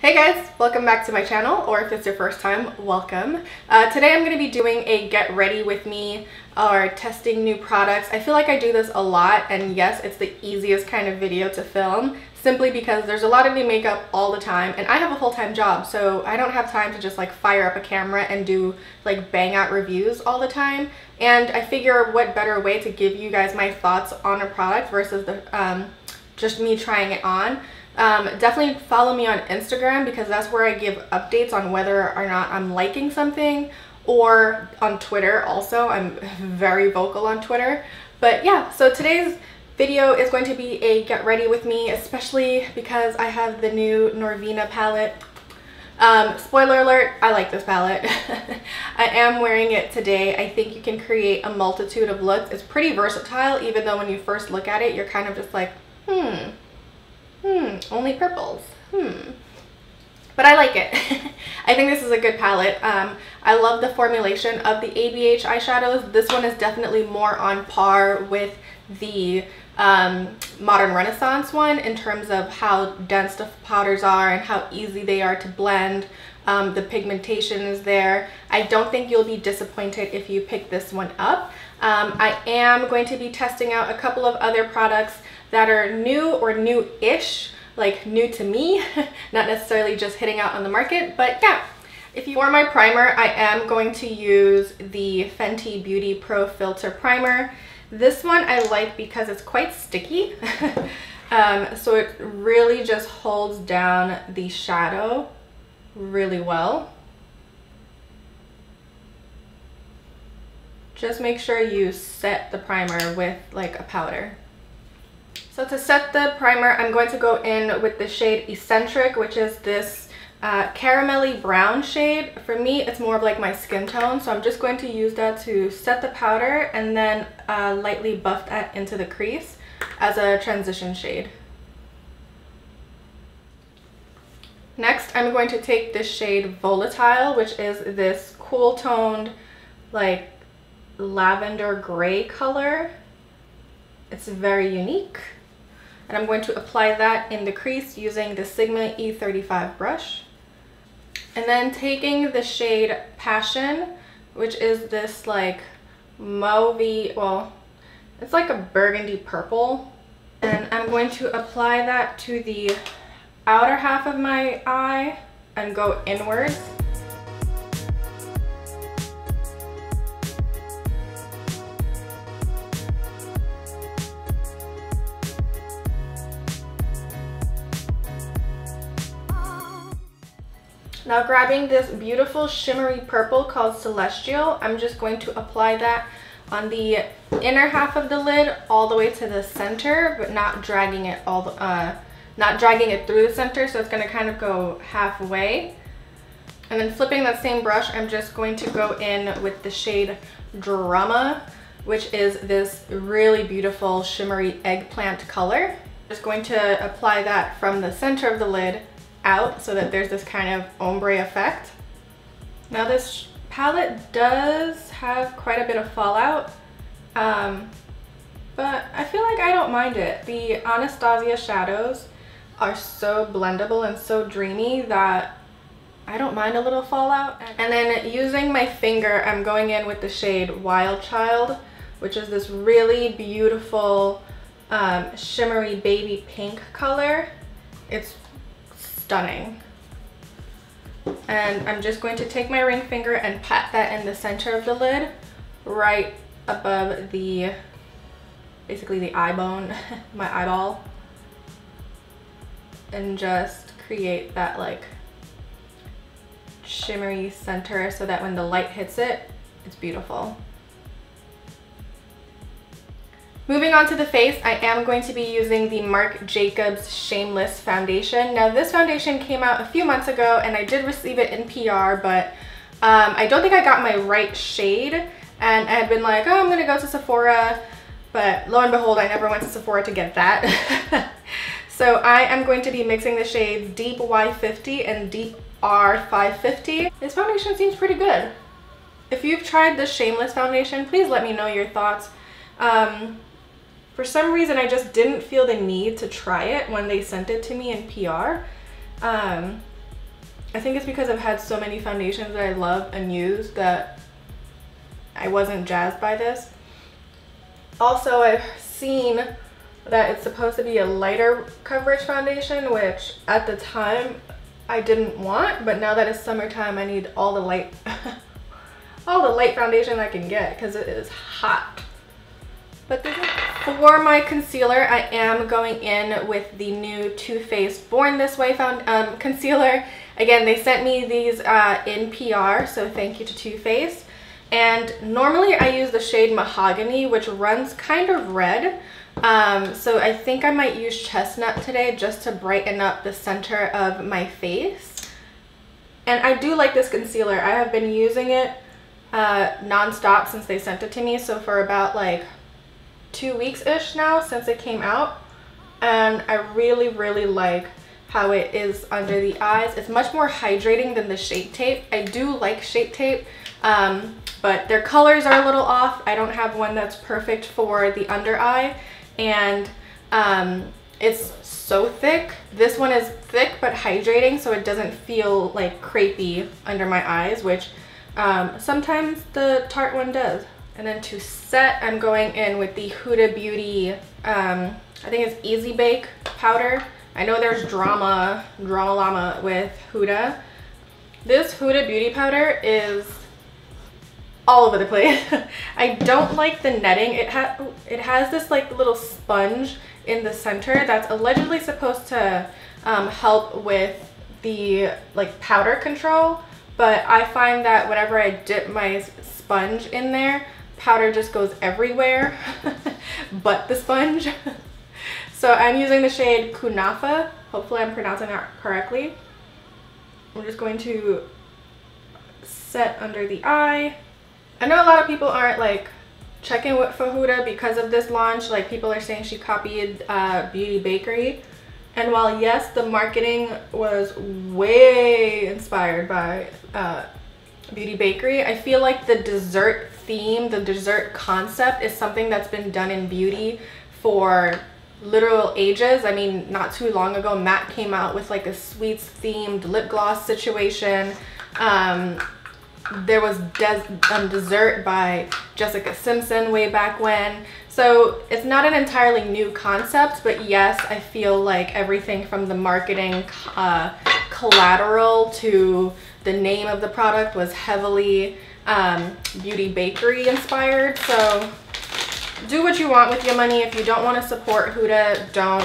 Hey guys, welcome back to my channel, or if it's your first time, welcome. Today I'm going to be doing a get ready with me or testing new products. I feel like I do this a lot, and yes, it's the easiest kind of video to film simply because there's a lot of new makeup all the time and I have a full-time job, so I don't have time to just like fire up a camera and do like bang out reviews all the time. And I figure what better way to give you guys my thoughts on a product versus the just me trying it on. Definitely follow me on Instagram because that's where I give updates on whether or not I'm liking something, or on Twitter also. I'm very vocal on Twitter. But yeah, so today's video is going to be a get ready with me, especially because I have the new Norvina palette. Spoiler alert, I like this palette. I am wearing it today. I think you can create a multitude of looks. It's pretty versatile, even though when you first look at it, you're kind of just like, only purples. But I like it. I think this is a good palette. I love the formulation of the ABH eyeshadows. This one is definitely more on par with the Modern Renaissance one in terms of how dense the powders are and how easy they are to blend. The pigmentation is there. I don't think you'll be disappointed if you pick this one up. I am going to be testing out a couple of other products that are new or new-ish, like new to me, not necessarily just hitting out on the market. But yeah, for my primer, I am going to use the Fenty Beauty Pro Filter Primer. This one I like because it's quite sticky, so it really just holds down the shadow really well. Just make sure you set the primer with like a powder. So to set the primer, I'm going to go in with the shade Eccentric, which is this caramelly brown shade. For me, it's more of like my skin tone, so I'm just going to use that to set the powder and then lightly buff that into the crease as a transition shade. Next, I'm going to take this shade Volatile, which is this cool toned like lavender gray color. It's very unique. And I'm going to apply that in the crease using the Sigma E35 brush. And then taking the shade Passion, which is this like mauvey, well, it's like a burgundy purple. And I'm going to apply that to the outer half of my eye and go inwards. Now grabbing this beautiful shimmery purple called Celestial, I'm just going to apply that on the inner half of the lid all the way to the center, but not dragging it through the center, so it's going to kind of go halfway. And then flipping that same brush, I'm just going to go in with the shade Drama, which is this really beautiful shimmery eggplant color. Just going to apply that from the center of the lid out so that there's this kind of ombre effect. Now this palette does have quite a bit of fallout, but I feel like I don't mind it. The Anastasia shadows are so blendable and so dreamy that I don't mind a little fallout. And then using my finger, I'm going in with the shade Wild Child, which is this really beautiful shimmery baby pink color. It's stunning. And I'm just going to take my ring finger and pat that in the center of the lid, right above the, basically the eye bone, my eyeball, and just create that like shimmery center so that when the light hits it, it's beautiful. Moving on to the face, I am going to be using the Marc Jacobs Shameless Foundation. Now this foundation came out a few months ago and I did receive it in PR, but I don't think I got my right shade, and I had been like, oh, I'm gonna go to Sephora, but lo and behold, I never went to Sephora to get that. So I am going to be mixing the shades Deep Y50 and Deep R550. This foundation seems pretty good. If you've tried this Shameless foundation, please let me know your thoughts. For some reason, I just didn't feel the need to try it when they sent it to me in PR. I think it's because I've had so many foundations that I love and use that I wasn't jazzed by this. Also, I've seen that it's supposed to be a lighter coverage foundation, which at the time I didn't want, but now that it's summertime, I need all the light all the light foundation I can get because it is hot. But for my concealer, I am going in with the new Too Faced Born This Way concealer. Again, they sent me these in PR, so thank you to Too Faced. And normally I use the shade Mahogany, which runs kind of red. So I think I might use Chestnut today just to brighten up the center of my face. And I do like this concealer. I have been using it non-stop since they sent it to me. So for about like 2 weeks-ish now since it came out. And I really, really like how it is under the eyes. It's much more hydrating than the Shape Tape. I do like Shape Tape, but their colors are a little off. I don't have one that's perfect for the under eye. And it's so thick. This one is thick but hydrating, so it doesn't feel like crepey under my eyes, which sometimes the Tarte one does. And then to set, I'm going in with the Ulta Beauty, I think it's Easy Bake powder. I know there's drama llama with Huda. This Ulta Beauty powder is all over the place. I don't like the netting. It has this like little sponge in the center that's allegedly supposed to help with the like powder control, but I find that whenever I dip my sponge in there, powder just goes everywhere but the sponge. So I'm using the shade Kunafa. Hopefully I'm pronouncing that correctly. I'm just going to set under the eye. I know a lot of people aren't like checking for Huda because of this launch. Like people are saying she copied Beauty Bakery. And while yes, the marketing was way inspired by Beauty Bakery, I feel like the dessert theme, the dessert concept is something that's been done in beauty for literal ages. I mean, not too long ago, MAC came out with like a sweets themed lip gloss situation. There was dessert by Jessica Simpson way back when. So it's not an entirely new concept, but yes, I feel like everything from the marketing collateral to the name of the product was heavily Beauty Bakery inspired. So do what you want with your money. If you don't want to support Huda, don't.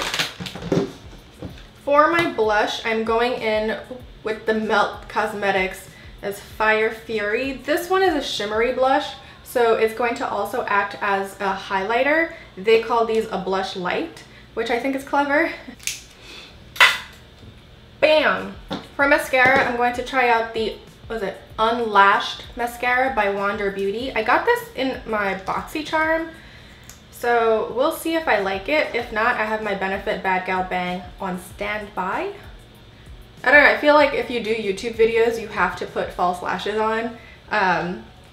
For my blush, I'm going in with the Melt Cosmetics as Fire Fury. This one is a shimmery blush, so it's going to also act as a highlighter. They call these a blush light, which I think is clever. Bam! For mascara, I'm going to try out the, what is it, Unlashed mascara by Wander Beauty. I got this in my BoxyCharm, so we'll see if I like it. If not, I have my Benefit Bad Gal Bang on standby. I don't know, I feel like if you do YouTube videos, you have to put false lashes on.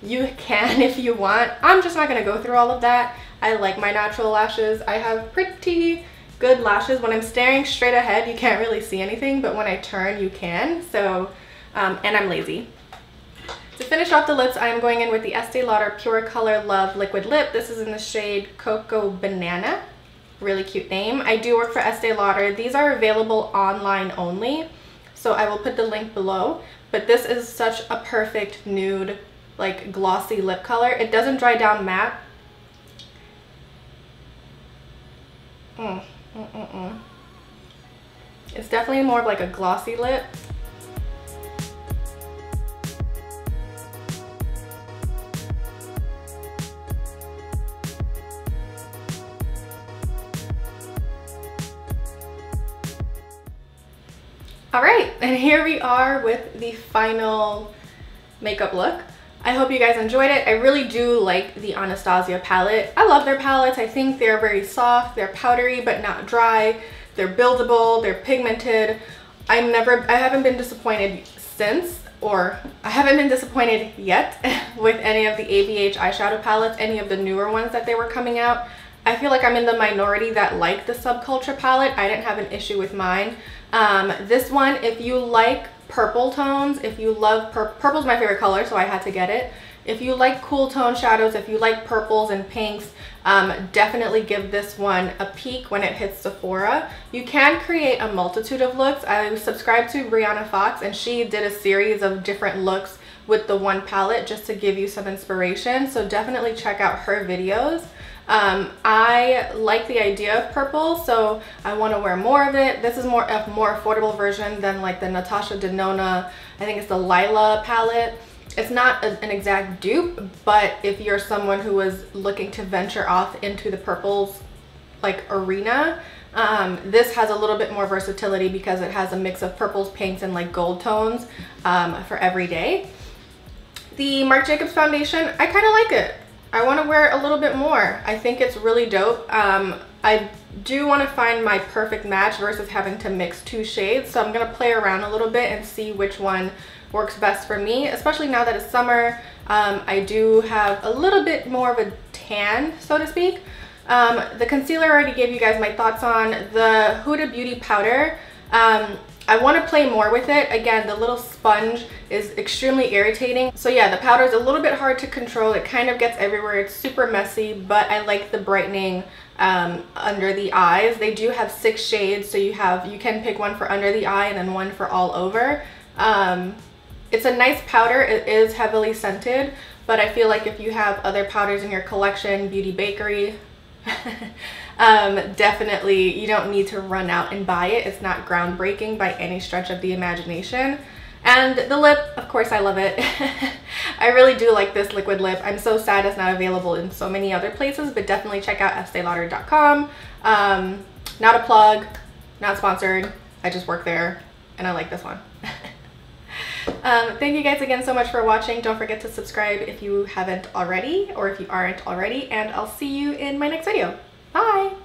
You can if you want. I'm just not going to go through all of that. I like my natural lashes. I have pretty good lashes. When I'm staring straight ahead, you can't really see anything, but when I turn, you can. So, and I'm lazy. To finish off the lips, I am going in with the Estee Lauder Pure Color Love Liquid Lip. This is in the shade Cocoa Banana. Really cute name. I do work for Estee Lauder. These are available online only, so I will put the link below. But this is such a perfect nude, like glossy lip color. It doesn't dry down matte. It's definitely more of like a glossy lip. Alright, and here we are with the final makeup look. I hope you guys enjoyed it. I really do like the Anastasia palette. I love their palettes. I think they're very soft, they're powdery but not dry, they're buildable, they're pigmented. I haven't been disappointed since, or I haven't been disappointed yet with any of the ABH eyeshadow palettes, any of the newer ones that they were coming out. I feel like I'm in the minority that like the Subculture palette. I didn't have an issue with mine. This one, if you like purple tones, if you love purple's my favorite color, so I had to get it. If you like cool tone shadows, if you like purples and pinks, definitely give this one a peek when it hits Sephora. You can create a multitude of looks. I subscribe to Brianna Fox, and she did a series of different looks with the one palette just to give you some inspiration. So definitely check out her videos. I like the idea of purple, so I want to wear more of it. This is a more affordable version than like the Natasha Denona, I think it's the Lila palette. It's not an exact dupe, but if you're someone who is looking to venture off into the purples like arena, this has a little bit more versatility because it has a mix of purples, pinks, and like gold tones for every day. The Marc Jacobs foundation, I kind of like it. I want to wear a little bit more. I think it's really dope. I do want to find my perfect match versus having to mix two shades, so I'm going to play around a little bit and see which one works best for me, especially now that it's summer. I do have a little bit more of a tan, so to speak. The concealer I already gave you guys my thoughts on. The Ulta Beauty powder, I want to play more with it. Again, the little sponge is extremely irritating. So yeah, the powder is a little bit hard to control. It kind of gets everywhere. It's super messy, but I like the brightening under the eyes. They do have 6 shades, so you can pick one for under the eye and then one for all over. It's a nice powder. It is heavily scented, but I feel like if you have other powders in your collection, Beauty Bakery, definitely you don't need to run out and buy it. It's not groundbreaking by any stretch of the imagination. And the lip, of course, I love it. I really do like this liquid lip. I'm so sad it's not available in so many other places, but definitely check out esteelauder.com. Not a plug, not sponsored. I just work there and I like this one. Thank you guys again so much for watching. Don't forget to subscribe if you haven't already, or if you aren't already, and I'll see you in my next video. Bye!